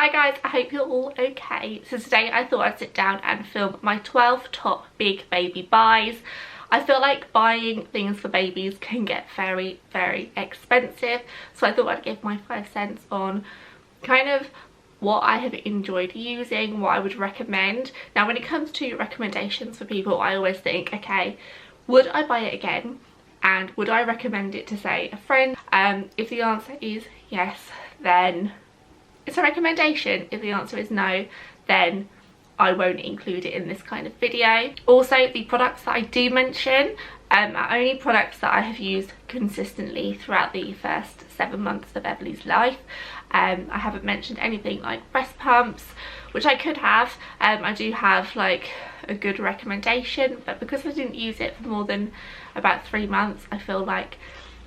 Hi guys, I hope you're all okay. So today I thought I'd sit down and film my 12 top big baby buys. I feel like buying things for babies can get very, very expensive. So I thought I'd give my 5 cents on kind of what I have enjoyed using, what I would recommend. Now when it comes to recommendations for people, I always think, okay, would I buy it again? And would I recommend it to, say, a friend? If the answer is yes, then it's a recommendation. If the answer is no, then I won't include it in this kind of video. Also, the products that I do mention are only products that I have used consistently throughout the first 7 months of Everly's life. I haven't mentioned anything like breast pumps, which I could have. I do have like a good recommendation, but because I didn't use it for more than about 3 months, I feel like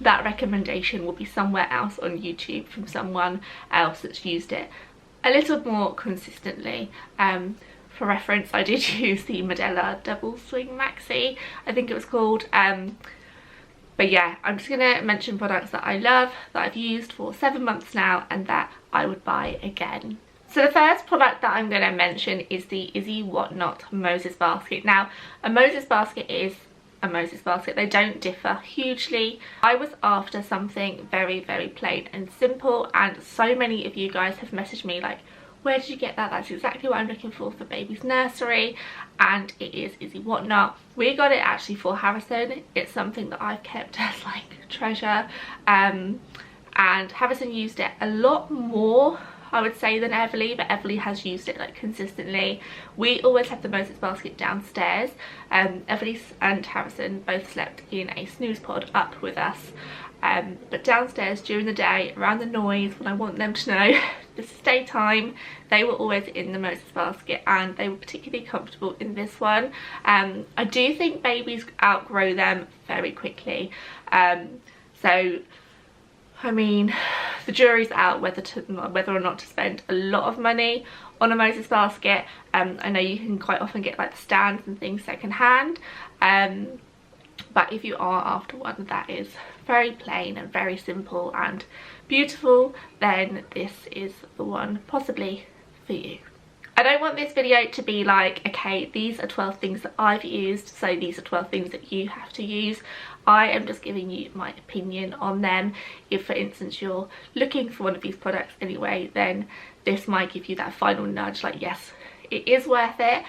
that recommendation will be somewhere else on YouTube from someone else that's used it a little more consistently. For reference, I did use the Modella Double Swing Maxi, I think it was called. But yeah, I'm just gonna mention products that I love, that I've used for 7 months now, and that I would buy again. So the first product that I'm going to mention is the Izzy Whatnot Moses basket. Now, a Moses basket is a Moses basket. They don't differ hugely. I was after something very, very plain and simple, and so many of you guys have messaged me like, where did you get that? That's exactly what I'm looking for baby's nursery, and it is Izzy Whatnot. We got it actually for Harrison. It's something that I've kept as like treasure, and Harrison used it a lot more, I would say, than Everly, but Everly has used it like consistently. We always have the Moses basket downstairs. Everly and Harrison both slept in a snooze pod up with us, but downstairs during the day, around the noise, when I want them to know this is daytime, they were always in the Moses basket, and they were particularly comfortable in this one. I do think babies outgrow them very quickly, so I mean, the jury's out whether or not to spend a lot of money on a Moses basket. I know you can quite often get like the stands and things second hand, but if you are after one that is very plain and very simple and beautiful, then this is the one possibly for you. I don't want this video to be like, okay, these are 12 things that I've used, so these are 12 things that you have to use. I am just giving you my opinion on them. If, for instance, you're looking for one of these products anyway, then this might give you that final nudge, like, yes, it is worth it.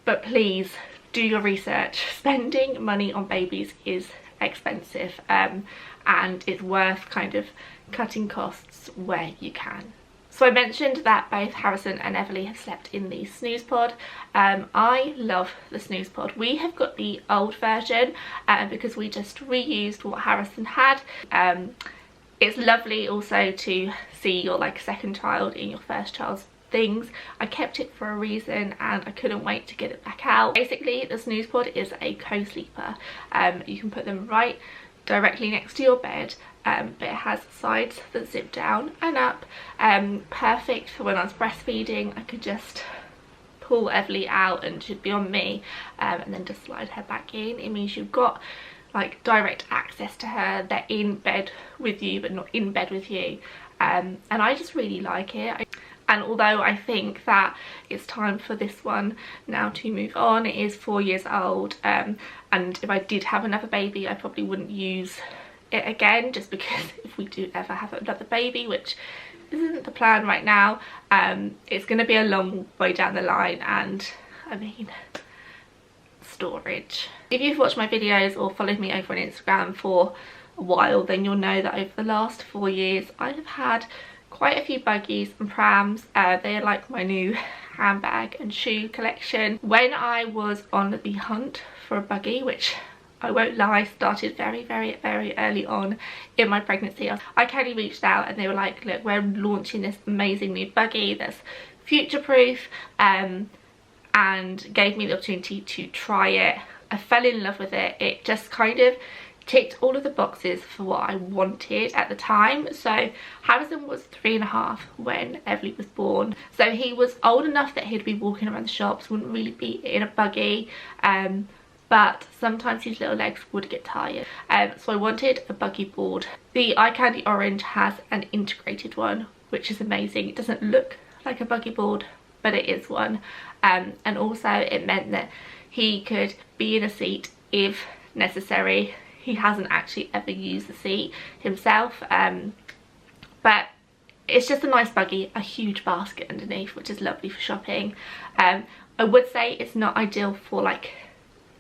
But please do your research. Spending money on babies is expensive, and it's worth kind of cutting costs where you can. So I mentioned that both Harrison and Everly have slept in the snooze pod. I love the snooze pod. We have got the old version because we just reused what Harrison had. It's lovely also to see your like second child in your first child's things. I kept it for a reason and I couldn't wait to get it back out. Basically, the snooze pod is a CoSleeper. You can put them right directly next to your bed, but it has sides that zip down and up. Perfect for when I was breastfeeding. I could just pull Everly out and she'd be on me, and then just slide her back in. It means you've got like direct access to her. They're in bed with you but not in bed with you, and I just really like it. And although I think that it's time for this one now to move on, it is 4 years old, and if I did have another baby, I probably wouldn't use it again, just because if we do ever have another baby, which isn't the plan right now, it's going to be a long way down the line, and I mean, storage. If you've watched my videos or followed me over on Instagram for a while, then you'll know that over the last 4 years I have had quite a few buggies and prams. They are like my new handbag and shoe collection. When I was on the hunt for a buggy, which I won't lie, started very, very, very early on in my pregnancy, I kindly reached out and they were like, look, we're launching this amazing new buggy that's future-proof, and gave me the opportunity to try it. I fell in love with it. It just kind of ticked all of the boxes for what I wanted at the time. So Harrison was 3.5 when Everly was born, so he was old enough that he'd be walking around the shops, wouldn't really be in a buggy, but sometimes his little legs would get tired, so I wanted a buggy board. The Eye Candy Orange has an integrated one, which is amazing. It doesn't look like a buggy board, but it is one. And also it meant that he could be in a seat if necessary. He hasn't actually ever used the seat himself, but it's just a nice buggy, a huge basket underneath, which is lovely for shopping. I would say it's not ideal for like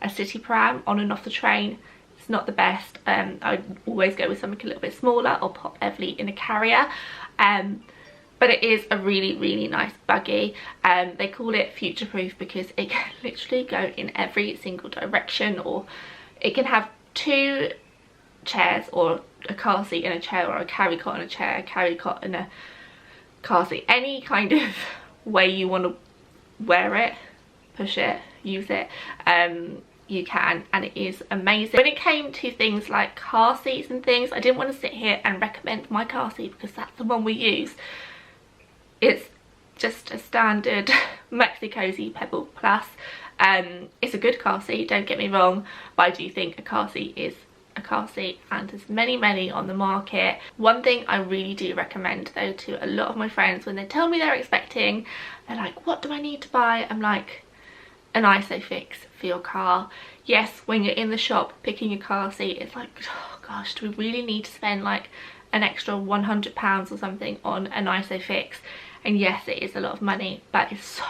a city pram on and off the train. It's not the best. I'd always go with something a little bit smaller or pop Everly in a carrier. But it is a really, really nice buggy. They call it future proof because it can literally go in every single direction, or it can have 2 chairs, or a car seat and a chair, or a carry cot and a chair, a carry cot and a car seat. Any kind of way you want to wear it, push it, use it, you can, and it is amazing. When it came to things like car seats and things, I didn't want to sit here and recommend my car seat because that's the one we use. It's just a standard Maxi Cozy Pebble Plus. It's a good car seat, don't get me wrong, but I do think a car seat is a car seat, and there's many on the market. One thing I really do recommend though to a lot of my friends, when they tell me they're expecting, they're like, what do I need to buy? I'm like, an ISOFIX for your car. Yes, when you're in the shop picking your car seat, it's like, oh gosh, do we really need to spend like an extra £100 or something on an ISOFIX? And yes, it is a lot of money, but it's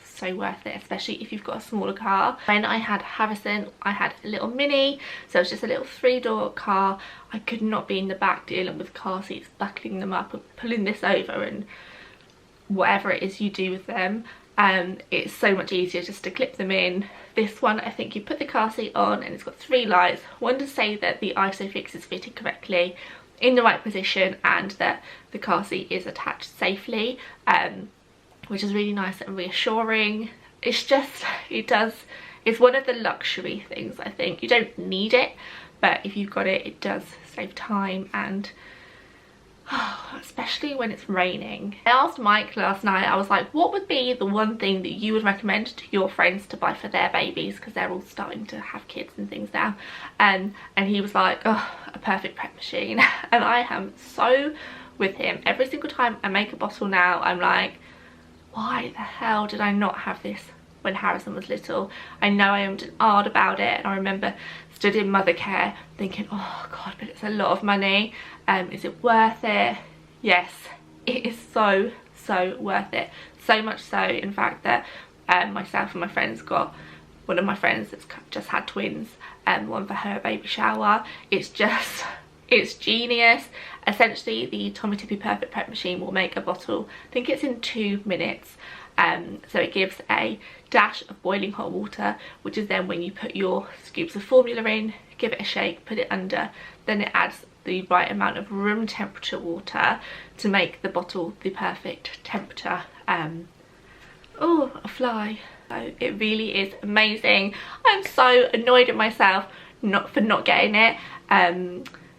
so worth it, especially if you've got a smaller car. When I had Harrison, I had a little Mini, so it's just a little 3-door car. I could not be in the back dealing with car seats, buckling them up and pulling this over and whatever it is you do with them. It's so much easier just to clip them in. This one, I think you put the car seat on and it's got 3 lights. One to say that the ISOFIX is fitted correctly in the right position and that the car seat is attached safely, which is really nice and reassuring. It's just, it's one of the luxury things, I think. You don't need it, but if you've got it, it does save time, and especially when it's raining. I asked Mike last night, I was like, what would be the one thing that you would recommend to your friends to buy for their babies, because they're all starting to have kids and things now, and he was like, oh, a perfect prep machine. And I am so with him. Every single time I make a bottle now, I'm like, why the hell did I not have this when Harrison was little? I know I am hard about it, and I remember stood in mother care thinking, oh god, but it's a lot of money. Is it worth it? Yes, it is so worth it. So much so, in fact, that myself and my friends got one of my friends that's just had twins, one for her baby shower. It's genius. Essentially, the Tommy Tippy Perfect Prep Machine will make a bottle, I think it's in 2 minutes. So it gives a dash of boiling hot water, which is then when you put your scoops of formula in, give it a shake, put it under, then it adds the right amount of room temperature water to make the bottle the perfect temperature. Oh, a fly. So it really is amazing. I'm so annoyed at myself for not getting it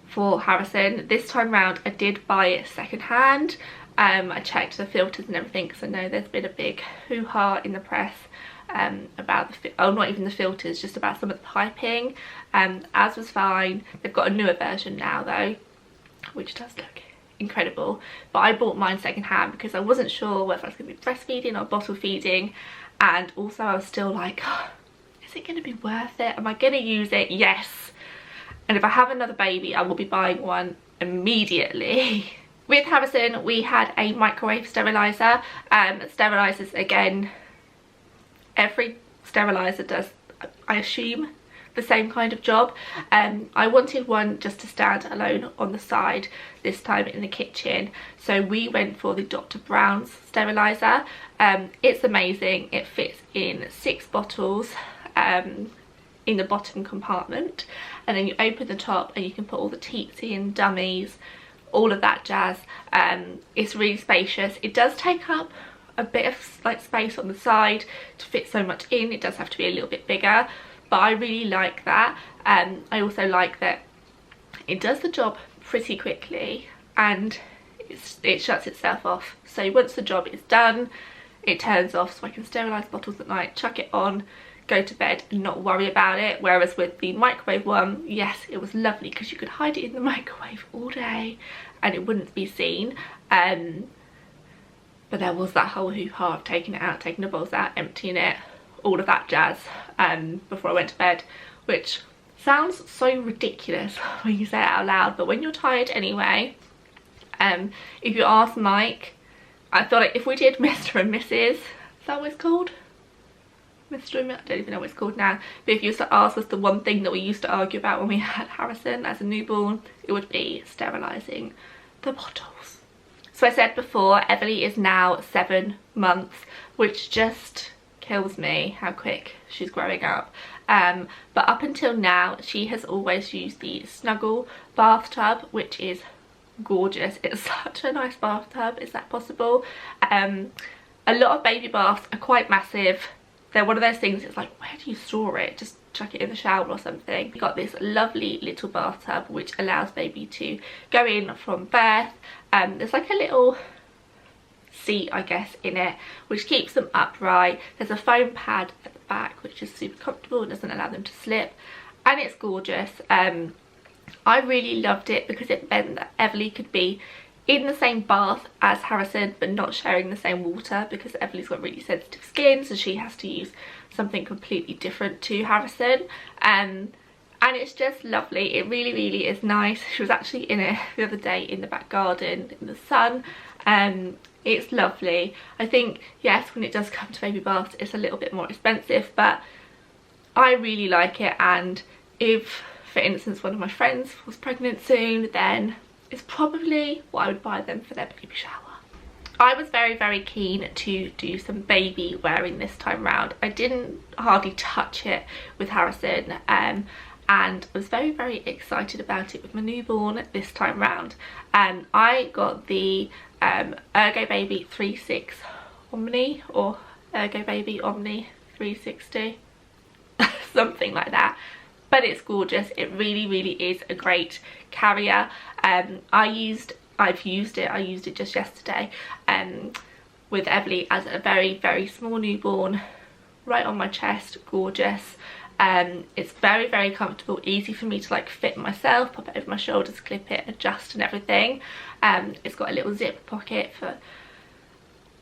for Harrison. This time round I did buy it second hand. I checked the filters and everything, because I know there's been a big hoo-ha in the press about not even the filters, just about some of the piping. As was fine. They've got a newer version now though, which does look incredible, but I bought mine second hand because I wasn't sure whether I was going to be breastfeeding or bottle feeding, and also I was still like, oh, is it going to be worth it? Am I going to use it? Yes. And if I have another baby, I will be buying one immediately. With Harrison, we had a microwave sterilizer. Sterilizers, again, every sterilizer does, I assume, the same kind of job. I wanted one just to stand alone on the side, this time in the kitchen, so we went for the Dr. Browns sterilizer. It's amazing. It fits in 6 bottles in the bottom compartment, and then you open the top and you can put all the teats in, dummies, all of that jazz. It's really spacious. It does take up a bit of like space on the side to fit so much in. It does have to be a little bit bigger, but I really like that. I also like that it does the job pretty quickly, and it shuts itself off. So once the job is done, it turns off, so I can sterilise bottles at night, chuck it on, go to bed and not worry about it. Whereas with the microwave one, yes, it was lovely because you could hide it in the microwave all day and it wouldn't be seen. But there was that whole hoo-ha of taking it out, taking the balls out, emptying it, all of that jazz before I went to bed, which sounds so ridiculous when you say it out loud, but when you're tired anyway, if you ask Mike, I feel like if we did Mr. and Mrs., is that what it's called? Mr. and I don't even know what it's called now, but if you used to ask us the one thing that we used to argue about when we had Harrison as a newborn, it would be sterilising the bottles. So I said before, Everly is now 7 months, which just kills me how quick she's growing up. But up until now, she has always used the Snuggle Bathtub, which is gorgeous. It's such a nice bathtub. Is that possible? A lot of baby baths are quite massive. They're one of those things, it's like, where do you store it? Just chuck it in the shower or something. We've got this lovely little bathtub which allows baby to go in from birth. There's like a little seat, I guess, in it, which keeps them upright. There's a foam pad at the back which is super comfortable and doesn't allow them to slip, and it's gorgeous. I really loved it because it meant that Everly could be in the same bath as Harrison but not sharing the same water, because Everly's got really sensitive skin, so she has to use something completely different to Harrison. And it's just lovely. It really is nice. She was actually in it the other day in the back garden in the sun. It's lovely. I think, yes, when it does come to baby baths, it's a little bit more expensive, but I really like it. And if, for instance, one of my friends was pregnant soon, then it's probably what I would buy them for their baby shower. I was very keen to do some baby wearing this time round. I didn't hardly touch it with Harrison, and I was very excited about it with my newborn this time round. I got the Ergo Baby 36 Omni, or Ergo Baby Omni 360, something like that. But it's gorgeous. It really is a great carrier. I used it just yesterday with Everly as a very small newborn, right on my chest. Gorgeous. It's very comfortable, easy for me to like fit myself, pop it over my shoulders, clip it, adjust and everything. It's got a little zip pocket for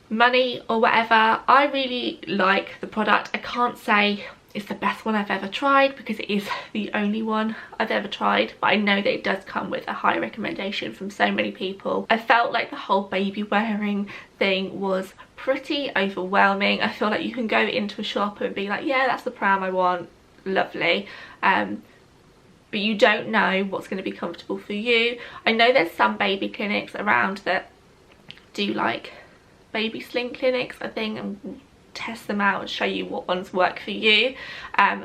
money or whatever. I really like the product. I can't say it's the best one I've ever tried because it is the only one I've ever tried, but I know that it does come with a high recommendation from so many people. I felt like the whole baby wearing thing was pretty overwhelming. I feel like you can go into a shop and be like, yeah, that's the pram I want, lovely, but you don't know what's going to be comfortable for you. I know there's some baby clinics around that do like baby sling clinics, I think, and test them out and show you what ones work for you.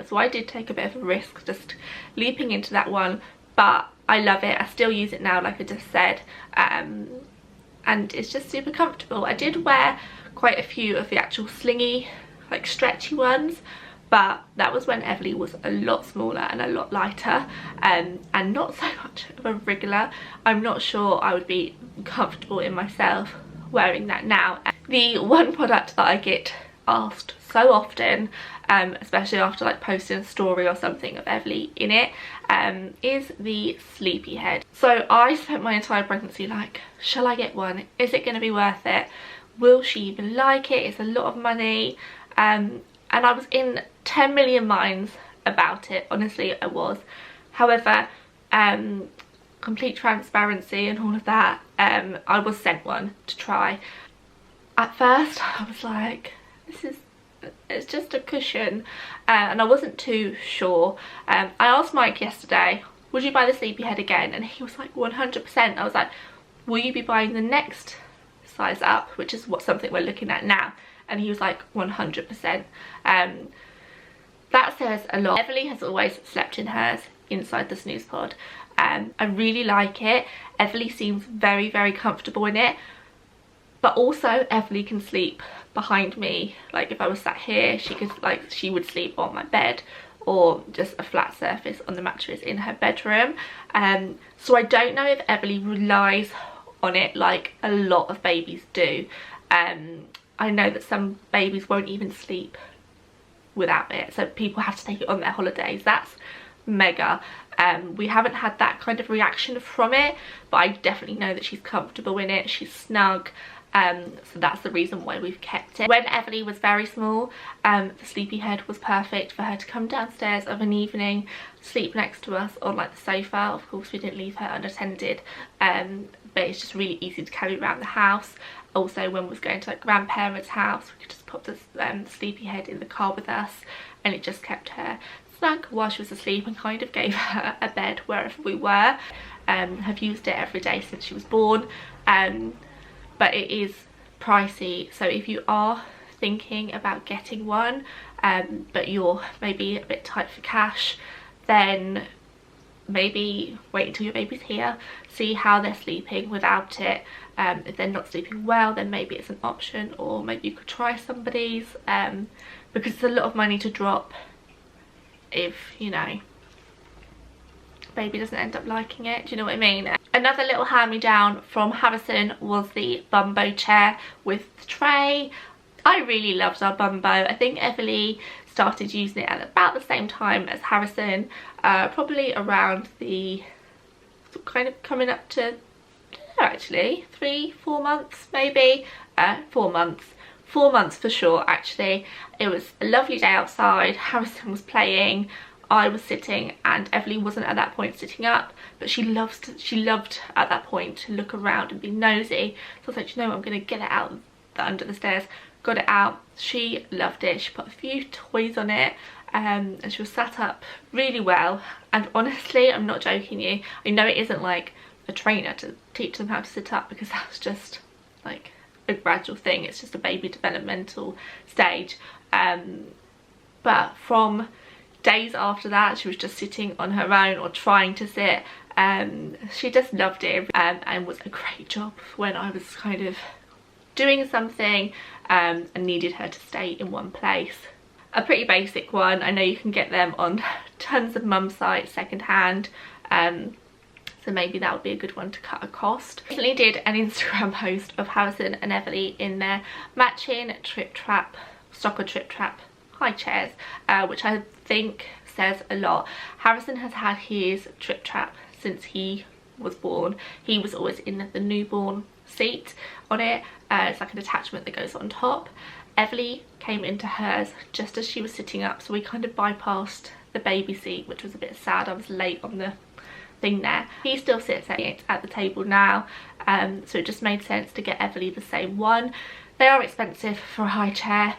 So I did take a bit of a risk just leaping into that one, but I love it. I still use it now, like I just said, and it's just super comfortable. I did wear quite a few of the actual slingy, like stretchy ones, but that was when Everly was a lot smaller and a lot lighter, and not so much of a wriggler. I'm not sure I would be comfortable in myself wearing that now. The one product that I get asked so often, especially after like posting a story or something of Everly in it, is the Sleepyhead. So I spent my entire pregnancy like, shall I get one? Is it going to be worth it? Will she even like it? It's a lot of money. And I was in 10 million minds about it. Honestly, I was. However, complete transparency and all of that, I was sent one to try. At first I was like, it's just a cushion, and I wasn't too sure. I asked Mike yesterday, would you buy the Sleepyhead again? And he was like, 100%. I was like, will you be buying the next size up, which is something we're looking at now? And he was like, 100%. That says a lot. Everly has always slept in hers inside the snooze pod. I really like it. Everly seems very comfortable in it, but also Everly can sleep behind me. Like if I was sat here, she would sleep on my bed or just a flat surface on the mattress in her bedroom. So I don't know if Everly relies on it like a lot of babies do. I know that some babies won't even sleep without it, so people have to take it on their holidays. That's mega. We haven't had that kind of reaction from it, but I definitely know that she's comfortable in it. She's snug. so that's the reason why we've kept it. When Everly was very small, the Sleepyhead was perfect for her to come downstairs of an evening, sleep next to us on like the sofa. Of course we didn't leave her unattended, but it's just really easy to carry around the house. Also when we was going to like grandparents' house, we could just pop the Sleepyhead in the car with us, and it just kept her snug while she was asleep and kind of gave her a bed wherever we were. Have used it every day since she was born, but it is pricey, so if you are thinking about getting one, but you're maybe a bit tight for cash, then maybe wait until your baby's here, see how they're sleeping without it. If they're not sleeping well, then maybe it's an option, or maybe you could try somebody's, because it's a lot of money to drop if, you know, baby doesn't end up liking it. Do you know what I mean? Another little hand-me-down from Harrison was the Bumbo chair with the tray. I really loved our Bumbo. I think Everly started using it at about the same time as Harrison, probably around the kind of coming up to, I don't know actually, 3-4 months maybe. 4 months. 4 months for sure actually. It was a lovely day outside. Harrison was playing, I was sitting, and Everly wasn't at that point sitting up, but she loved at that point to look around and be nosy. So I was like, you know what, I'm going to get it out under the stairs. Got it out. She loved it. She put a few toys on it, and she was sat up really well. And honestly, I'm not joking you, I know it isn't like a trainer to teach them how to sit up, because that's just like a gradual thing. It's just a baby developmental stage, but from days after that, she was just sitting on her own or trying to sit. She just loved it, and was a great job when I was kind of doing something and needed her to stay in one place. A pretty basic one. I know you can get them on tons of mum sites second hand, so maybe that would be a good one to cut a cost. I recently did an Instagram post of Harrison and Everly in their matching Trip Trap, Stocker Trip Trap high chairs, which I think says a lot. Harrison has had his Trip Trap since he was born. He was always in the newborn seat on it. It's like an attachment that goes on top. Everly came into hers just as she was sitting up, so we kind of bypassed the baby seat, which was a bit sad. I was late on the thing there. He still sits at the table now, so it just made sense to get Everly the same one. They are expensive for a high chair.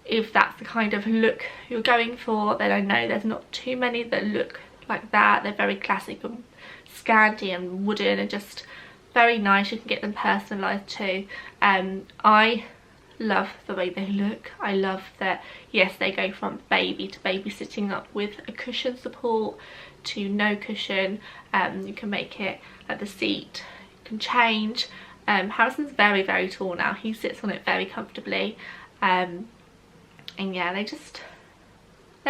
If that's the kind of look you're going for, then I know there's not too many that look like that. They're very classic and scanty and wooden and just very nice. You can get them personalised too. I love the way they look. I love that, yes, they go from baby to baby sitting up with a cushion support to no cushion. You can make it at the seat, you can change. Harrison's very, very tall now. He sits on it very comfortably. And yeah, they're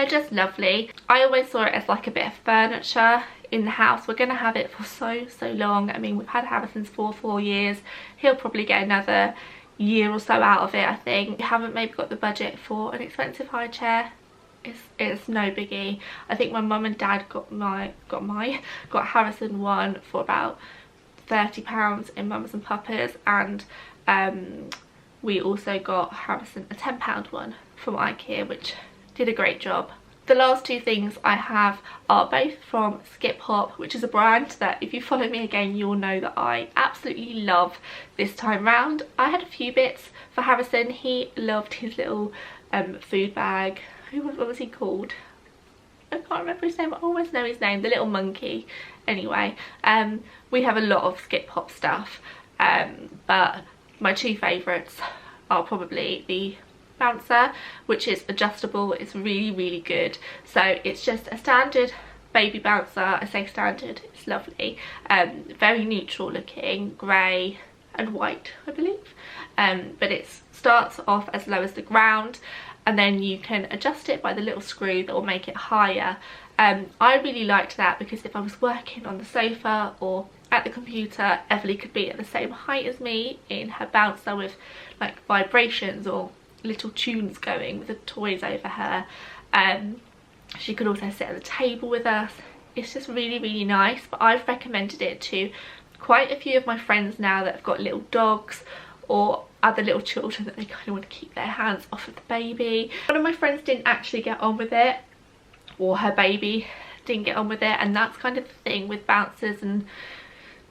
just lovely. I always saw it as like a bit of furniture in the house. We're going to have it for so long. I mean, we've had Harrison's for 4 years. He'll probably get another year or so out of it, I think. We haven't maybe got the budget for an expensive high chair. It's no biggie. I think my mum and dad got Harrison one for about £30 in Mums and Papas, and we also got Harrison a £10 one from IKEA, which did a great job. The last two things I have are both from Skip Hop, which is a brand that if you follow me again, you'll know that I absolutely love this time round. I had a few bits for Harrison. He loved his little food bag. What was he called? I can't remember his name. I always know his name. The little monkey. Anyway, we have a lot of Skip Hop stuff, but my two favourites are probably the bouncer, which is adjustable. It's really good. So it's just a standard baby bouncer. I say standard, it's lovely. Very neutral looking, grey and white, I believe. But it starts off as low as the ground, and then you can adjust it by the little screw that will make it higher. I really liked that because if I was working on the sofa or at the computer, Everly could be at the same height as me in her bouncer with like vibrations or little tunes going with the toys over her. She could also sit at the table with us. It's just really nice. But I've recommended it to quite a few of my friends now that have got little dogs or other little children that they kind of want to keep their hands off of the baby. One of my friends didn't actually get on with it, or her baby didn't get on with it, and that's kind of the thing with bouncers and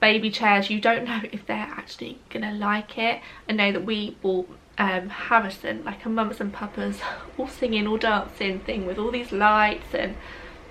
baby chairs. You don't know if they're actually gonna like it. I know that we bought Harrison like a mums and papas all singing, all dancing thing with all these lights and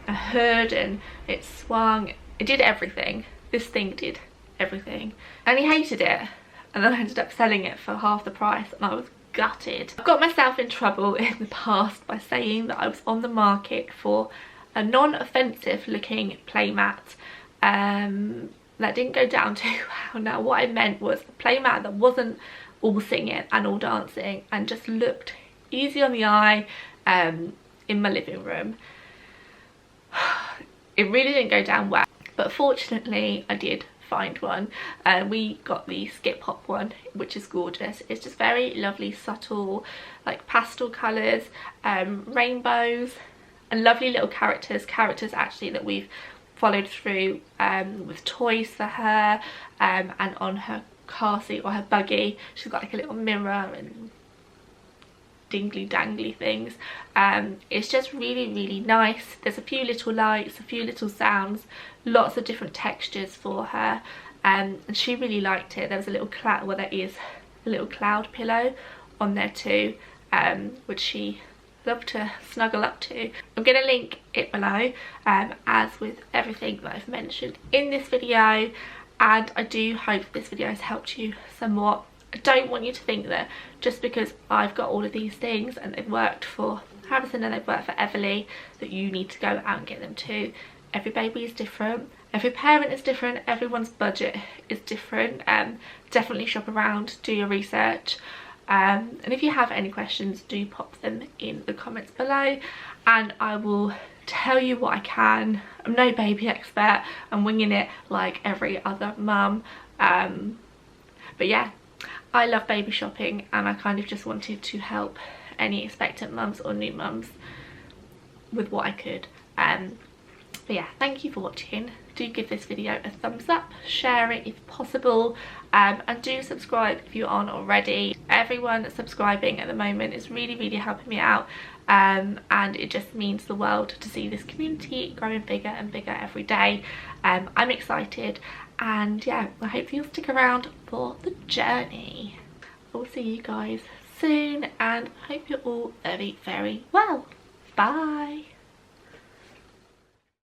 a hood, and it swung, it did everything. This thing did everything, and he hated it, and then I ended up selling it for half the price, and I was gutted. I've got myself in trouble in the past by saying that I was on the market for a non-offensive looking playmat. That didn't go down too well. Now what I meant was a playmat that wasn't all singing and all dancing and just looked easy on the eye in my living room. It really didn't go down well, but fortunately I did find one. We got the Skip Hop one, which is gorgeous. It's just very lovely, subtle, like pastel colours, rainbows, and lovely little characters actually that we've followed through with toys for her, and on her car seat or her buggy she's got like a little mirror and dingly dangly things. It's just really nice. There's a few little lights, a few little sounds, lots of different textures for her, and she really liked it. There was a little cloud, well there is a little cloud pillow on there too, which she loved to snuggle up to. I'm going to link it below, as with everything that I've mentioned in this video, and I do hope this video has helped you somewhat. I don't want you to think that just because I've got all of these things and they've worked for Harrison and they've worked for Everly, that you need to go out and get them too. Every baby is different, every parent is different, everyone's budget is different. Definitely shop around, do your research. And if you have any questions, do pop them in the comments below and I will tell you what I can. I'm no baby expert, I'm winging it like every other mum, but yeah, I love baby shopping and I kind of just wanted to help any expectant mums or new mums with what I could. But yeah, thank you for watching. Do give this video a thumbs up, share it if possible, and do subscribe if you aren't already. Everyone subscribing at the moment is really helping me out, and it just means the world to see this community growing bigger and bigger every day. I'm excited, and yeah, I hope you'll stick around for the journey. I'll see you guys soon and I hope you're all very well. Bye.